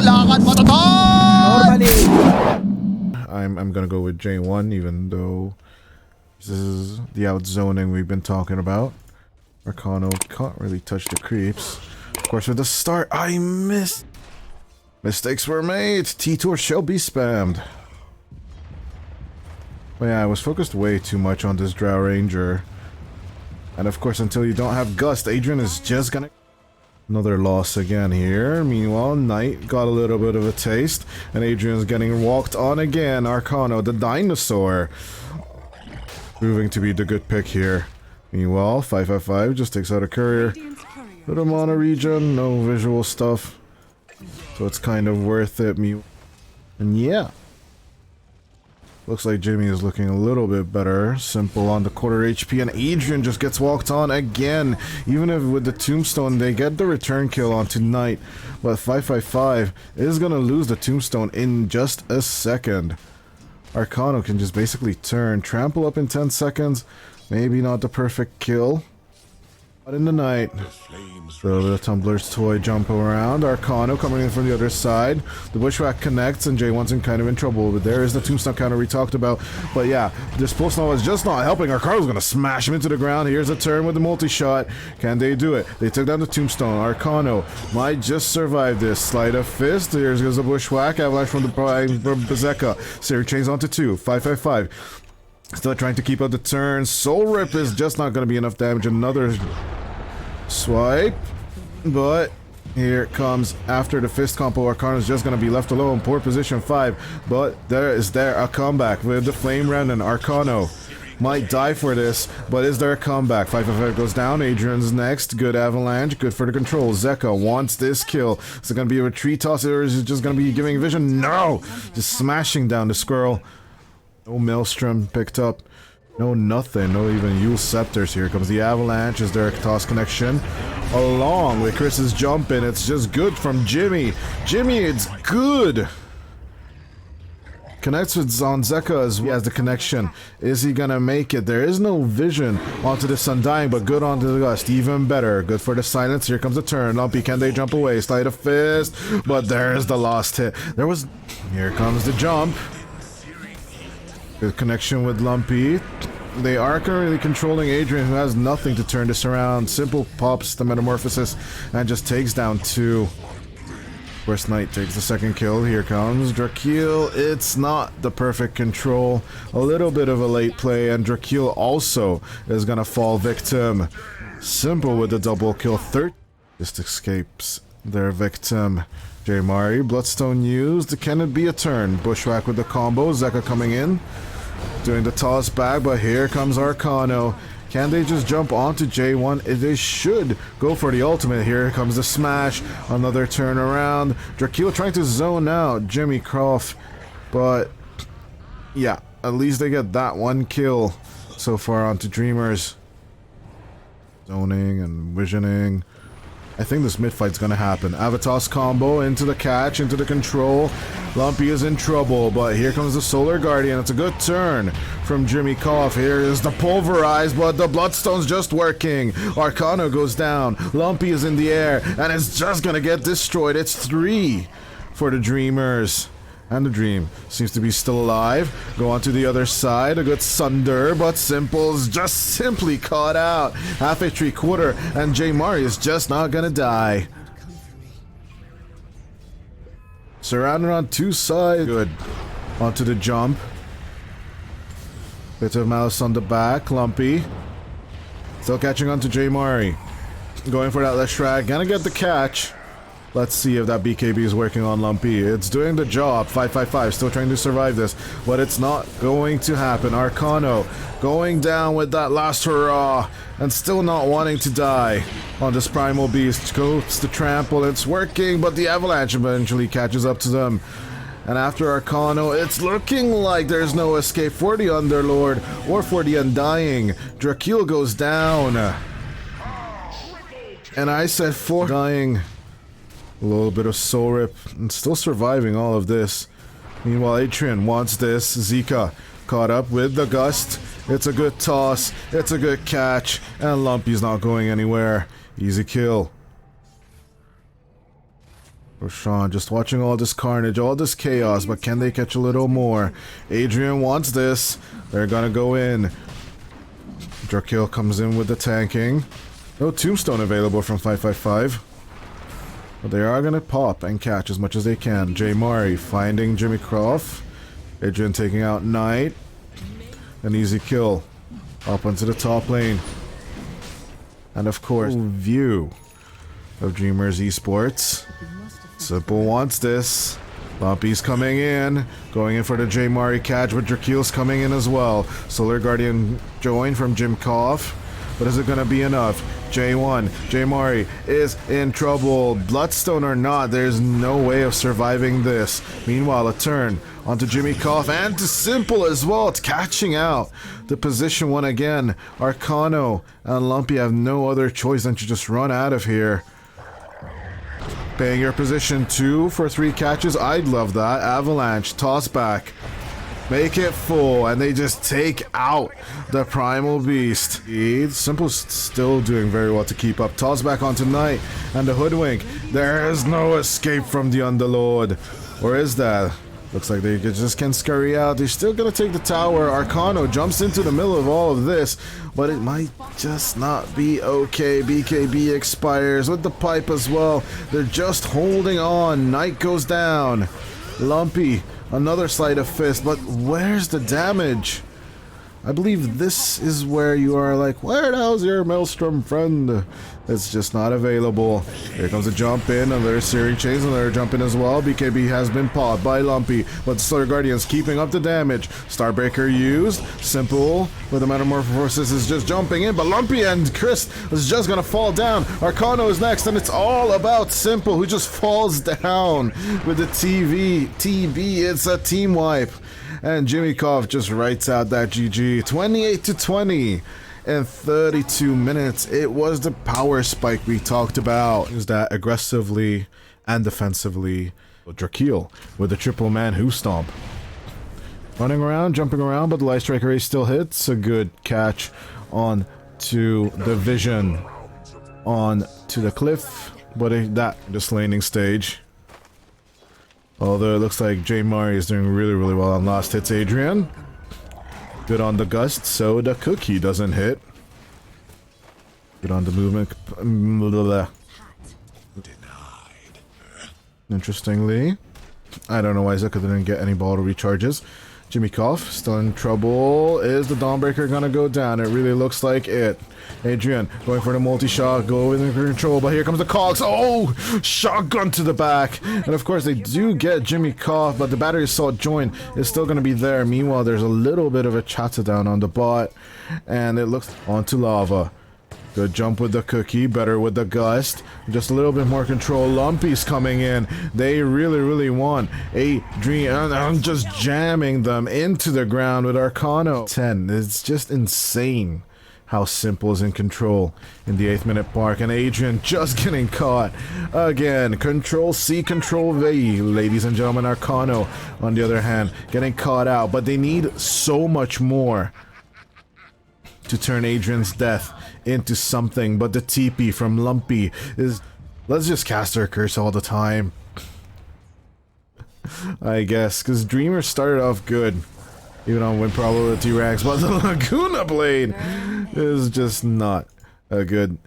lakad matatag! Normally. I'm gonna go with J1, even though this is the outzoning we've been talking about. Arcano can't really touch the creeps. Of course, with the start, I missed. Mistakes were made. T-Tour shall be spammed. But yeah, I was focused way too much on this Drow Ranger. And of course, until you don't have Gust, Adrian is just gonna... Another loss again here. Meanwhile, Knight got a little bit of a taste. And Adrian's getting walked on again. Arcano, the dinosaur. Proving to be the good pick here. Meanwhile, 555 just takes out a courier. Put him on a regen, no visual stuff. So it's kind of worth it. And yeah. Looks like Jimmy is looking a little bit better. Simple on the quarter HP, and Adrian just gets walked on again. Even if with the tombstone, they get the return kill onto Knight. But 555 is gonna lose the tombstone in just a second. Arcano can just basically turn, trample up in 10 seconds. Maybe not the perfect kill. But in the night, the Tumbler's toy jump around. Arcano coming in from the other side. The Bushwhack connects, and J1's kind of in trouble. But there is the tombstone counter we talked about. But yeah, this pulse nova is just not helping. Arcano's gonna smash him into the ground. Here's a turn with the multi-shot. Can they do it? They took down the tombstone. Arcano might just survive this. Sleight of fist. Here's goes the Bushwhack. Avalanche from the Bazeka. Series chains onto 2. 555. Still trying to keep up the turn. Soul Rip is just not going to be enough damage. Another swipe. But here it comes after the fist combo. Arcano's just going to be left alone. Poor position 5. But there a comeback with the Flame Remnant. Arcano might die for this. But is there a comeback? 555 goes down. Adrian's next. Good avalanche. Good for the control. Zeka wants this kill. Is it going to be a retreat toss, or is it just going to be giving vision? No! Just smashing down the squirrel. No Maelstrom picked up. No nothing. No even Yule Scepters. Here comes the Avalanche. Is there a toss connection? Along with Chris's jump in. It's just good from Jimmy. Jimmy, it's good. Connects with Zeka as he has the connection. Is he gonna make it? There is no vision onto this Undying, but good onto the Gust. Even better. Good for the silence. Here comes the turn. Lumpy, can they jump away? Sleight of fist. But there's the lost hit. Here comes the jump. Good connection with Lumpy. They are currently controlling Adrian, who has nothing to turn this around. Simple pops the Metamorphosis and just takes down 2. First Knight takes the second kill. Here comes Drakeel. It's not the perfect control. A little bit of a late play, and Drakeel also is gonna fall victim. Simple with the double kill. Just escapes their victim. J Mari, Bloodstone used. Can it be a turn? Bushwhack with the combo. Zeka coming in. Doing the toss back, but here comes Arcano. Can they just jump onto J1? They should go for the ultimate. Here comes the smash. Another turn around. Drakeel trying to zone out Jimmy Croft. But yeah, at least they get that one kill so far onto Dreamers. Zoning and visioning. I think this mid-fight's gonna happen. Avatos combo into the catch, into the control. Lumpy is in trouble, but here comes the Solar Guardian. It's a good turn from Jimmy Koff. Here is the Pulverize, but the Bloodstone's just working. Arcano goes down. Lumpy is in the air, and it's just gonna get destroyed. It's 3 for the Dreamers. And the Dream seems to be still alive. Go on to the other side. A good Sunder, but Simple's just simply caught out. Half a 3/4, and J Mari is just not gonna die. Surrounded on 2 sides. Good. Onto the jump. Bit of mouse on the back. Lumpy. Still catching on to J Mari. Going for that Leshrac. Gonna get the catch. Let's see if that BKB is working on Lumpy. It's doing the job. 555 still trying to survive this, but it's not going to happen. Arcano going down with that last hurrah and still not wanting to die on this Primal Beast. Goes to trample. It's working, but the Avalanche eventually catches up to them. And after Arcano, it's looking like there's no escape for the Underlord or for the Undying. Drakeel goes down. And I said for dying. A little bit of Soul Rip and still surviving all of this. Meanwhile, Adrian wants this. Zeka caught up with the Gust. It's a good toss. It's a good catch. And Lumpy's not going anywhere. Easy kill. Roshan just watching all this carnage, all this chaos, but can they catch a little more? Adrian wants this. They're gonna go in. Drakil comes in with the tanking. No tombstone available from 555. But they are gonna pop and catch as much as they can. Jay Mari finding Jimmy Croft. Adrian taking out Knight. An easy kill. Up onto the top lane. And of course, view of Dreamers Esports. Simple wants this. Lumpy's coming in. Going in for the J Mari catch, but Drakil's coming in as well. Solar Guardian join from Jim Koff. But is it going to be enough? J1, J Mari is in trouble. Bloodstone or not, there's no way of surviving this. Meanwhile, a turn onto Jimmy Koff and to Simple as well. It's catching out the position one again. Arcano and Lumpy have no other choice than to just run out of here. Paying your position 2 for 3 catches. I'd love that. Avalanche, toss back. Make it full, and they just take out the Primal Beast. Simple's still doing very well to keep up. Toss back onto Knight, and the Hoodwink. There is no escape from the Underlord. Or is that? Looks like they just can scurry out. They're still gonna take the tower. Arcano jumps into the middle of all of this, but it might just not be okay. BKB expires with the pipe as well. They're just holding on. Knight goes down. Lumpy, another sleight of fist, but where's the damage? I believe this is where you are like, where the hell's your Maelstrom friend? It's just not available. Here comes a jump in, and there's Searing Chains, and they're jumping as well. BKB has been popped by Lumpy, but Solar Guardian's keeping up the damage. Starbreaker used. Simple with the Metamorphosis is just jumping in, but Lumpy and Chris is just gonna fall down. Arcano is next, and it's all about Simple, who just falls down with the TB. It's a team wipe. And Jimmy Koff just writes out that GG. 28-20 in 32 minutes. It was the power spike we talked about. Is that aggressively and defensively. Drakil with the triple man who stomp. Running around, jumping around, but the Light Striker Ace still hits. A good catch on to the Vision. On to the cliff. But that just landing stage. Although it looks like J Mari is doing really well on last hits. Adrian. Good on the gust, so the cookie doesn't hit. Good on the movement. Interestingly, I don't know why Zuka didn't get any bottle recharges. Jimmy Koff still in trouble. Is the Dawnbreaker gonna go down? It really looks like it. Adrian going for the multi-shot, go in control, but here comes the Cogs. Oh! Shotgun to the back. And of course they do get Jimmy Koff, but the battery assault join is still gonna be there. Meanwhile, there's a little bit of a chatter down on the bot, and it looks onto Lava. Good jump with the cookie, better with the gust. Just a little bit more control. Lumpy's coming in. They really want a dream. I'm just jamming them into the ground with Arcano. 10. It's just insane how Simple is in control in the 8th minute mark. And Adrian just getting caught again. Control C, Control V. Ladies and gentlemen, Arcano, on the other hand, getting caught out. But they need so much more to turn Adrian's death into something, but the TP from Lumpy is, let's just cast her curse all the time. I guess, because Dreamer started off good, even on win probability ranks, but the Laguna Blade is just not a good.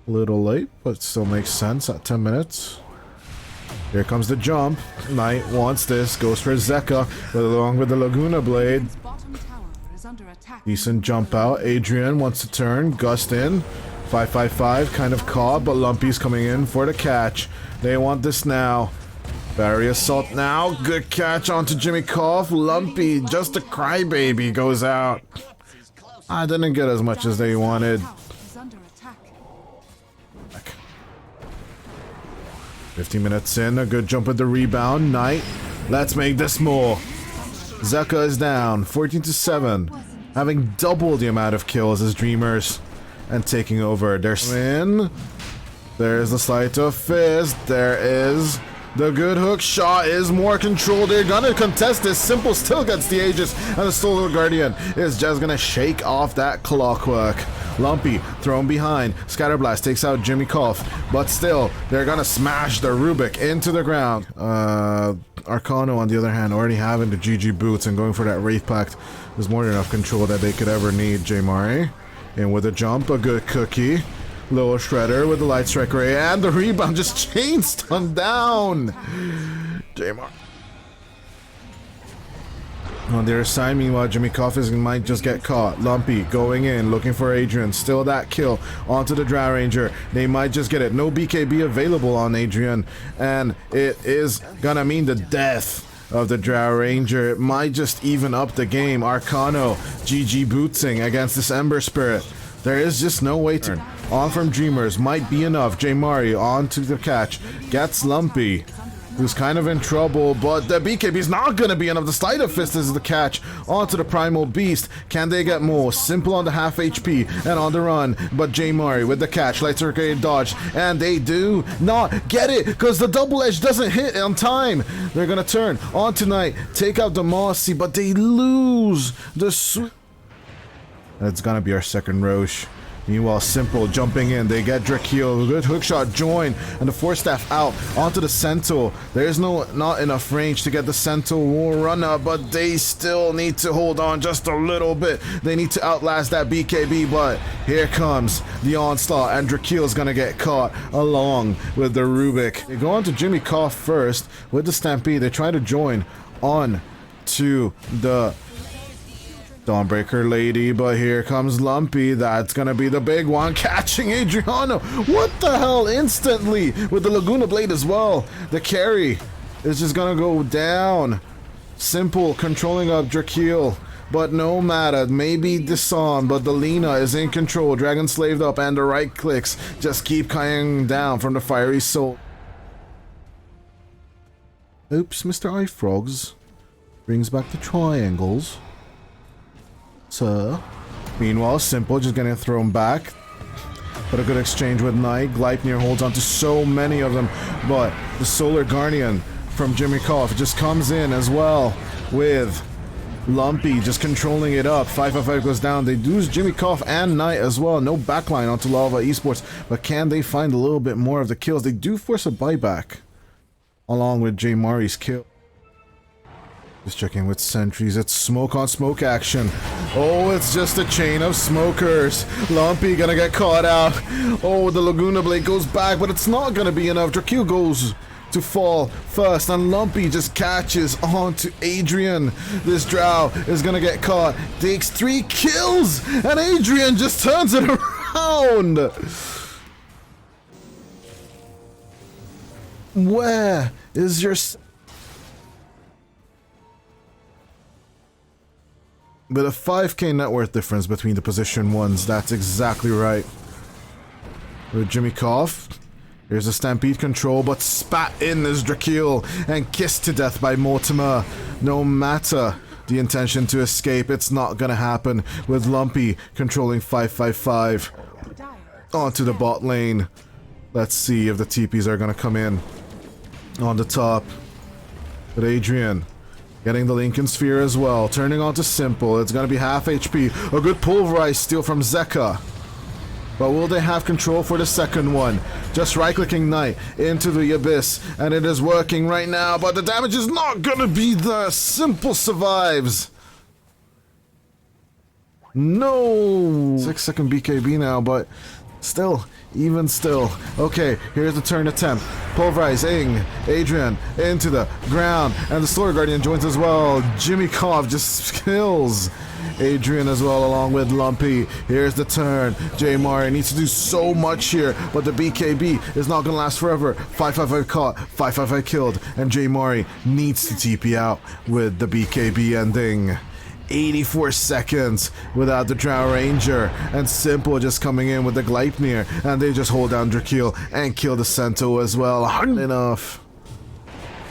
Little late, but still makes sense at 10 minutes. Here comes the jump. Knight wants this, goes for Zeka, along with the Laguna Blade. Decent jump out. Adrian wants to turn. Gust in. 555 kind of caught, but Lumpy's coming in for the catch. They want this now. Barrier assault now. Good catch onto Jimmy Koff. Lumpy, just a crybaby, goes out. I didn't get as much as they wanted. 15 minutes in. A good jump with the rebound. Knight. Let's make this more. Zeka is down. 14-7. Having double the amount of kills as Dreamers and taking over. There's in. There's the sleight of fist. There is the good hook shot. Is more control. They're gonna contest this. Simple still gets the Aegis, and the Solar Guardian is just gonna shake off that clockwork. Lumpy thrown behind. Scatterblast takes out Jimmy Koff, but still, they're gonna smash the Rubik into the ground. Arcano, on the other hand, already having the GG boots and going for that Wraith Pact is more than enough control that they could ever need. J-Mari in with a jump, a good cookie. Little Shredder with the Light Strike Ray, and the rebound just chain stun down. J-Mari. On the other side, meanwhile, Jimmy Koff might just get caught. Lumpy going in, looking for Adrian. Still that kill onto the Drow Ranger. They might just get it. No BKB available on Adrian, and it is gonna mean the death of the Drow Ranger. It might just even up the game. Arcano, GG bootsing against this Ember Spirit. There is just no way to... On from Dreamers might be enough. J-Mari on to the catch. Gets Lumpy, who's kind of in trouble, but the BKB is not going to be enough. The Sleight of Fist is the catch onto the Primal Beast. Can they get more? Simple on the half HP and on the run, but J-Mari with the catch. Light Circuit dodge, and they do not get it because the double edge doesn't hit on time. They're going to turn on tonight, take out the Mossy, but they lose the... That's going to be our second Roche. Meanwhile, Simple jumping in. They get Drakeel. Good hookshot join. And the Force Staff out onto the Sentinel. There's not enough range to get the Sentinel War Runner, but they still need to hold on just a little bit. They need to outlast that BKB, but here comes the onslaught, and Drakeel is going to get caught along with the Rubik. They go on to Jimmy Koff first with the Stampede. They try to join on to the Dawnbreaker lady, but here comes Lumpy. That's gonna be the big one, catching Adriano. What the hell? Instantly with the Laguna Blade as well. The carry is just gonna go down. Simple controlling up Drakeel, but no matter. Maybe disarm, but the Lina is in control. Dragon slaved up, and the right clicks just keep coming down from the Fiery Soul. Oops, Mr. iFrogs brings back the triangles. Sir. Meanwhile, Simple just getting thrown back. But a good exchange with Knight. Gleipnir holds on to so many of them. But the Solar Guardian from Jimmy Koff just comes in as well with Lumpy just controlling it up. 555 goes down. They lose Jimmy Koff and Knight as well. No backline onto Lava Esports. But can they find a little bit more of the kills? They do force a buyback along with J-Mari's kill. Just checking with sentries. It's smoke on smoke action. Oh, it's just a chain of smokers. Lumpy gonna get caught out. Oh, the Laguna Blade goes back, but it's not gonna be enough. Drakeel goes to fall first, and Lumpy just catches on to Adrian. This Drow is gonna get caught. Takes 3 kills, and Adrian just turns it around. Where is your... But a 5k net worth difference between the position ones, that's exactly right. With Jimmy Koff, here's a Stampede control, but spat in is Drakeel and kissed to death by Mortimer. No matter the intention to escape, it's not gonna happen with Lumpy controlling 555. Onto the bot lane. Let's see if the TPs are gonna come in. On the top. But Adrian getting the Lincoln Sphere as well. Turning on to Simple. It's going to be half HP. A good pulverized steal from Zeka. But will they have control for the second one? Just right-clicking Knight into the Abyss. And it is working right now. But the damage is not going to be there. Simple survives. No. 6-second BKB now, but still... Even still. Okay, here's the turn attempt. Pulverizing Adrian into the ground. And the Solar Guardian joins as well. Jimmy Koff just kills Adrian as well along with Lumpy. Here's the turn. J-Mari needs to do so much here. But the BKB is not going to last forever. 555 caught. 555 killed. And J-Mari needs to TP out with the BKB ending. 84 seconds without the Drow Ranger, and Simple just coming in with the Gleipnir, and they just hold down Drakeel and kill the Cento as well. Enough.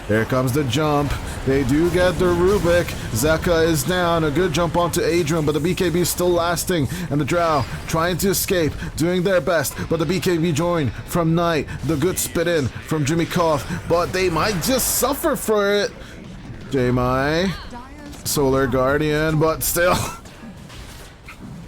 Here comes the jump. They do get the Rubik. Zeka is down. A good jump onto Adrian, but the BKB is still lasting, and the Drow trying to escape, doing their best, but the BKB join from Knight. The good spit in from Jimmy Koff, but they might just suffer for it. J-Mai. Solar Guardian, but still.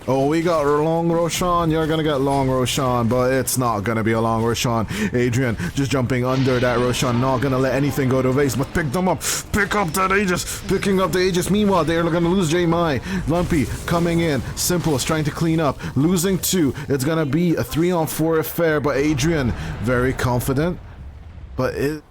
Oh, we got long Roshan. You're gonna get long Roshan, but it's not gonna be a long Roshan. Adrian just jumping under that Roshan. Not gonna let anything go to waste, but pick them up. Pick up that Aegis. Picking up the Aegis. Meanwhile, they're gonna lose J-Mai. Lumpy coming in. Simple is trying to clean up. Losing 2. It's gonna be a 3-on-4 affair, but Adrian very confident. But it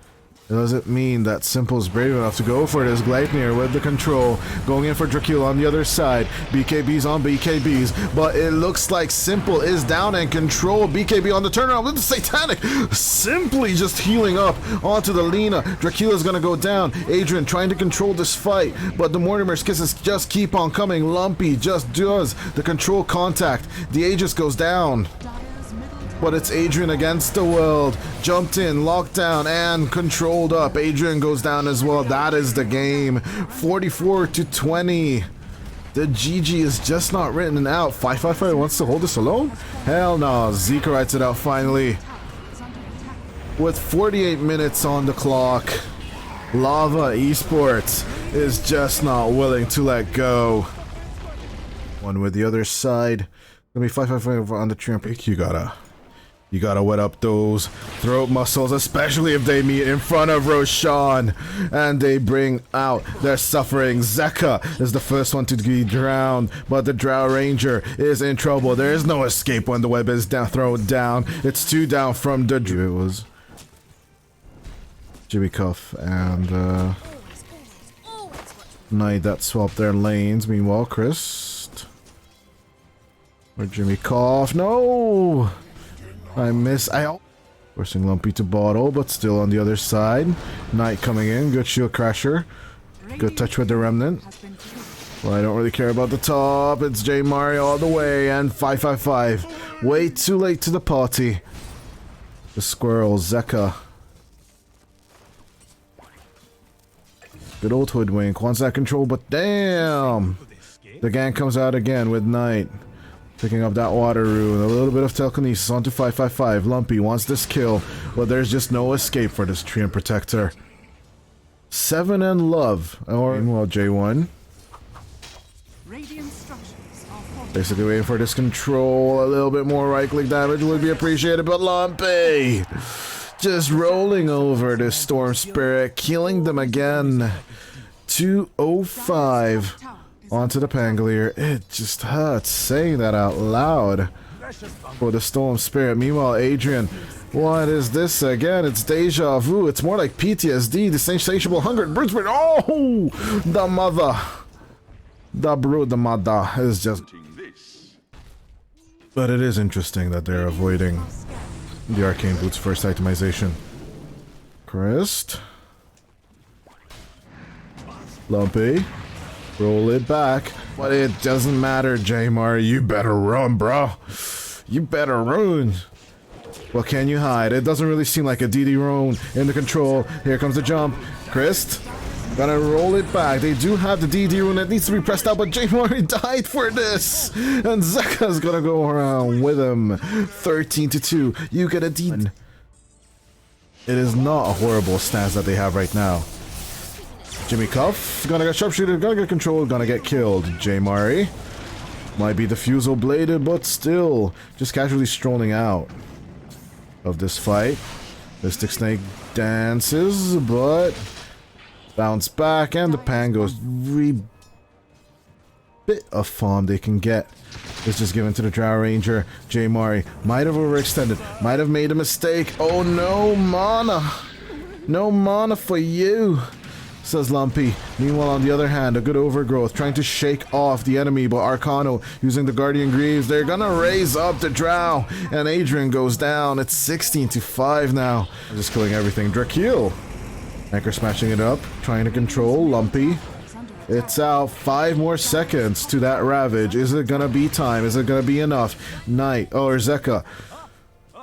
doesn't mean that Simple's brave enough to go for this. Gleipnir with the control, going in for Dracula on the other side. BKB's on BKB's, but it looks like Simple is down and control. BKB on the turnaround with the Satanic, simply just healing up onto the Lina. Dracula's gonna go down. Adrian trying to control this fight, but the Mortimer's kisses just keep on coming. Lumpy just does the control contact. The Aegis goes down. But it's Adrian against the world. Jumped in, locked down, and controlled up. Adrian goes down as well. That is the game. 44-20. The GG is just not written out. 555 wants to hold this alone? Hell no. Zeke writes it out finally. With 48 minutes on the clock, Lava Esports is just not willing to let go. One with the other side. Gonna be 555 on the tramp. You gotta wet up those throat muscles, especially if they meet in front of Roshan and they bring out their suffering. Zeka is the first one to be drowned, but the Drow Ranger is in trouble. There is no escape when the web is thrown down. It's 2 down from the It was Jimmy Cuff and Knight that swapped their lanes. Meanwhile, Chris or Jimmy Cuff. No! Forcing Lumpy to bottle, but still on the other side. Knight coming in, good shield crasher. Good touch with the remnant. Well, I don't really care about the top. It's J Mario all the way, and 555. Way too late to the party. The squirrel, Zeka. Good old hoodwink. Wants that control, but damn! The gang comes out again with Knight. Picking up that water rune, a little bit of telekinesis onto 555. Lumpy wants this kill, but there's just no escape for this Treant Protector. 7 and love, or meanwhile J1. Basically waiting for this control, a little bit more right-click damage would be appreciated, but Lumpy just rolling over this Storm Spirit, killing them again. 205. Onto the Pangolier. It just hurts saying that out loud for the Storm Spirit. Meanwhile, Adrian, what is this again? It's deja vu. It's more like PTSD. This insatiable hunger. Brisbane. Oh, the mother. The brood, the mother is just. But it is interesting that they're avoiding the Arcane Boots first itemization. Crest. Lumpy. Roll it back. But it doesn't matter, J-Mar. You better run, bro. You better run. What can you hide? It doesn't really seem like a DD rune in the control. Here comes the jump. Christ. Gonna roll it back. They do have the DD rune that needs to be pressed out, but J-Mar died for this. And Zeka's gonna go around with him. 13-2. You get a DD. It is not a horrible stance that they have right now. Jimmy Cuff, gonna get sharpshooter, gonna get controlled, gonna get killed. J Mari might be the Fusel bladed, but still just casually strolling out of this fight. Mystic Snake dances, but bounce back, and the Pango's bit of farm they can get is just given to the Drow Ranger. J Mari might have overextended, might have made a mistake. Oh no, mana! No mana for you! Says Lumpy. Meanwhile, on the other hand, a good overgrowth trying to shake off the enemy, but Arcano using the Guardian Greaves. They're gonna raise up the Drow, and Adrian goes down. It's 16-5 now. Just killing everything. Dracule. Anchor smashing it up, trying to control Lumpy. It's out. 5 more seconds to that Ravage. Is it gonna be time? Is it gonna be enough? Knight, or Zeka,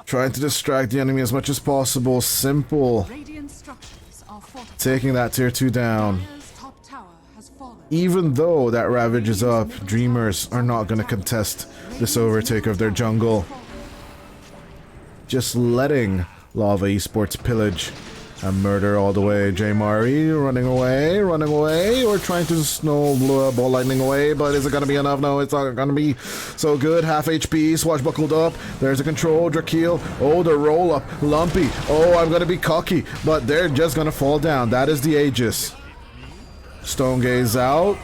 trying to distract the enemy as much as possible. Simple. Taking that tier 2 down. Even though that Ravage is up, Dreamers are not going to contest this overtake of their jungle. Just letting Lava Esports pillage And murder all the way. J Mari running away, or trying to snowball lightning away, but is it gonna be enough? No, it's not gonna be so good. Half HP, swashbuckled up. There's a control, Drakeel. Oh, the roll up, Lumpy. Oh, I'm gonna be cocky, but they're just gonna fall down. That is the Aegis. Stone Gaze out.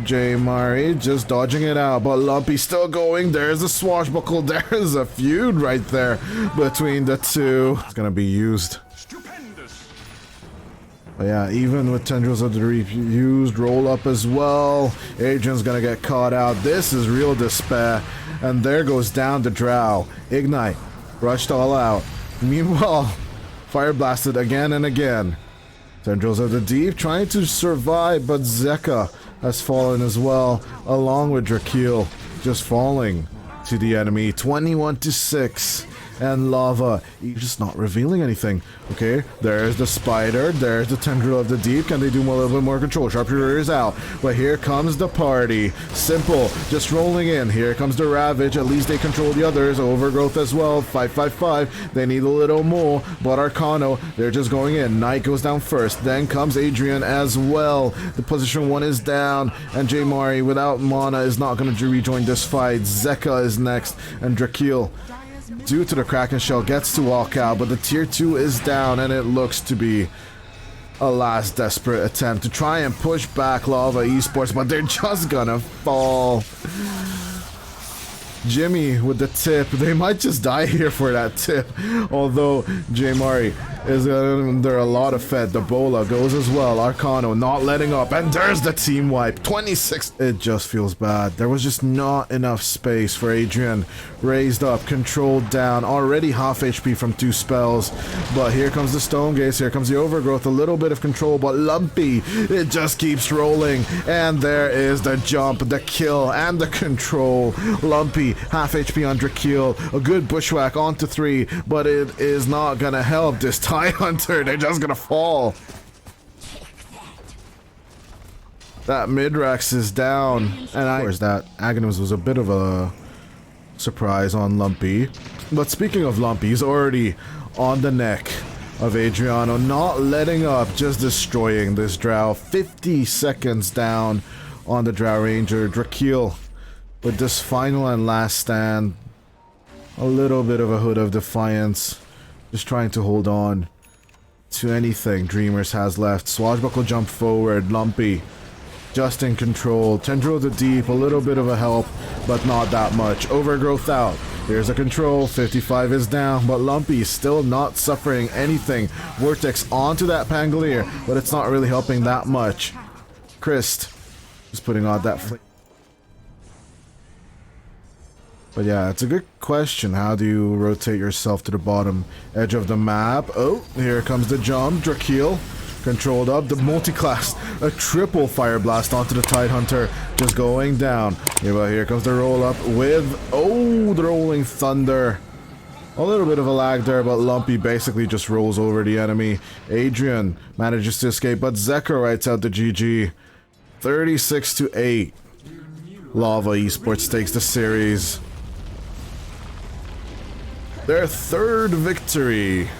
J Mari just dodging it out, but Lumpy still going. There's a swashbuckle. There's a feud right there between the two. It's gonna be used. But yeah, even with Tendrils of the Deep used, roll up as well. Adrian's gonna get caught out. This is real despair. And there goes down the Drow. Ignite. Rushed all out. Meanwhile, fire blasted again and again. Tendrils of the Deep trying to survive, but Zeka has fallen as well, along with Drakeel just falling to the enemy. 21-6. And Lava, he's just not revealing anything. Okay, there's the Spider, there's the Tendril of the Deep. Can they do a little bit more control? Sharpshooter is out, but here comes the party. Simple, just rolling in. Here comes the Ravage. At least they control the others. Overgrowth as well. 555. They need a little more, but Arcano, they're just going in. Knight goes down first. Then comes Adrian as well. The position 1 is down, and J Mari without mana is not going to rejoin this fight. Zeka is next, and Drakeel, due to the Kraken Shell, gets to walk out, but the tier 2 is down, and it looks to be a last desperate attempt to try and push back Lava Esports, but they're just gonna fall. Jimmy with the tip. They might just die here for that tip, although J Mari is under a lot of fed. The Bola goes as well. Arcano not letting up, and there's the team wipe. 26. It just feels bad. There was just not enough space for Adrian. Raised up, controlled down, already half HP from 2 spells, but here comes the Stone Gaze, here comes the Overgrowth, a little bit of control, but Lumpy, it just keeps rolling, and there is the jump, the kill, and the control. Lumpy, half HP on Drakeel, a good bushwhack onto 3, but it is not gonna help this TIE Hunter. They're just gonna fall. That Midrax is down, and of course that Aghanim's was a bit of a surprise on Lumpy. But speaking of Lumpy, he's already on the neck of Adriano, not letting up, just destroying this Drow. 50 seconds down on the Drow Ranger. Drakeel with this final and last stand. A little bit of a hood of defiance, just trying to hold on to anything Dreamers has left. Swashbuckle jump forward. Lumpy just in control. Tendril of the Deep, a little bit of a help, but not that much. Overgrowth out. Here's a control. 55 is down, but Lumpy still not suffering anything. Vortex onto that Pangolier, but it's not really helping that much. Christ just putting on that flame. But yeah, it's a good question. How do you rotate yourself to the bottom edge of the map? Oh, here comes the jump. Drakeel controlled up. The multi-class, a triple fire blast onto the Tidehunter, just going down. Yeah, well, here comes the roll up with, oh, the rolling thunder. A little bit of a lag there, but Lumpy basically just rolls over the enemy. Adrian manages to escape, but Zeka writes out the GG. 36-8. Lava Esports takes the series. Their 3rd victory.